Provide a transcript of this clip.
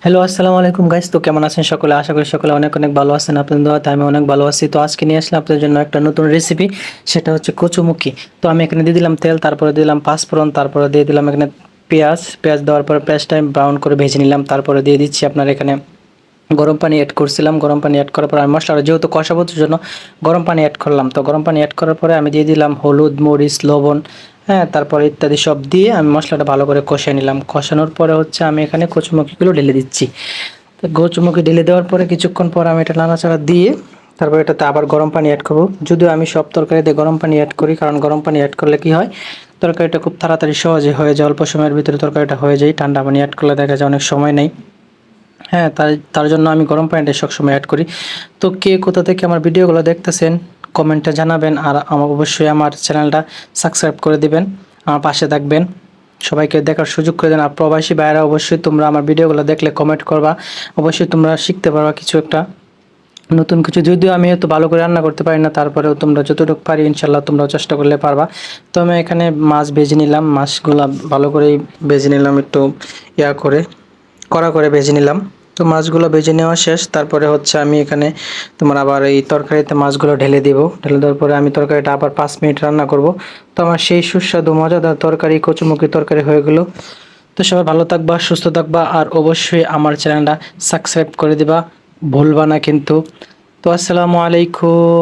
Hello, আসসালামু আলাইকুম guys. তো কেমন আছেন সকলে? আশা করি সকলে অনেক অনেক ভালো আছেন। আপনাদের দোয়াতে আমি অনেক ভালো আছি। তো আজকে নিয়ে আসলাম আপনাদের জন্য একটা নতুন রেসিপি, সেটা হচ্ছে কচুমুখি। তো আমি এখানে দিয়ে দিলাম তেল, তারপরে দিলাম পাঁচফোড়ন, তারপরে দিয়ে দিলাম এখানে পেঁয়াজ দেওয়ার পরে পেঁয়াজটা আমি ব্রাউন করে ভেজে নিলাম। তারপরে দিয়ে দিচ্ছি আপনার এখানে গরম পানি এড করছিলাম। গরম পানি এড করার পর আমি মশলাটা যেহেতু কষাবোর জন্য গরম পানি এড করলাম। তো গরম পানি এড করার পরে আমি দিয়ে দিলাম হলুদ, মরিচ, লবণ, হ্যাঁ, তারপরে ইত্যাদি সব দিয়ে আমি মশলাটা ভালো করে কষিয়ে নিলাম। কষানোর পরে হচ্ছে আমি এখানে কচুমুখিগুলো ঢেলে দিচ্ছি। তো কচুমুখি ঢেলে দেওয়ার পরে কিছুক্ষণ পর আমি এটা নাড়াচাড়া দিয়ে তারপর এটাতে আবার গরম পানি অ্যাড করব। যদিও আমি সব তরকারিতে গরম পানি অ্যাড করি, কারণ গরম পানি অ্যাড করলে কি হয়, তরকারিটা খুব তাড়াতাড়ি সহজে হয়ে যায়, অল্প সময়ের ভিতরে তরকারিটা হয়ে যায়। ঠান্ডা পানি অ্যাড করলে দেখা যায় অনেক সময় নেই। হ্যাঁ, তার তার জন্য আমি গরম পানিটা সবসময় অ্যাড করি। তো কে কোথা থেকে আমার ভিডিওগুলো দেখতেছেন কমেন্টে জানাবেন, আর অবশ্যই আমার চ্যানেলটা সাবস্ক্রাইব করে দিবেন, আমার পাশে থাকবেন, সবাইকে দেখার সুযোগ করে দেন। আর প্রবাসী ভাইয়েরা অবশ্যই তোমরা আমার ভিডিওগুলো দেখলে কমেন্ট করবা, অবশ্যই তোমরা শিখতে পারবা কিছু একটা নতুন কিছু। যদিও আমি এত ভালো করে রান্না করতে পারি না, তারপরেও তোমরা যতটুকু পারি ইনশাল্লাহ তোমরাও চেষ্টা করলে পারবা। তো আমি এখানে মাছ ভেজে নিলাম, মাছগুলা ভালো করেই ভেজে নিলাম, একটু করে কড়া করে ভেজে নিলাম। তো মাছগুলো ভেজে নেওয়া শেষ। তারপরে হচ্ছে আমি এখানে তোমার আবার এই তরকারিতে মাছগুলো ঢেলে দেব। ঢেলে দেওয়ার পরে আমি তরকারিটা আবার 5 মিনিট রান্না করব। তো আমার সেই সুস্বাদু মজাদার তরকারি, কচুমুখি তরকারি হয়ে গেল। তো সবাই ভালো থাকবা, সুস্থ থাকবা, আর অবশ্যই আমার চ্যানেলটা সাবস্ক্রাইব করে দিবা, ভুলবা না কিন্তু। তো আসসালামু আলাইকুম।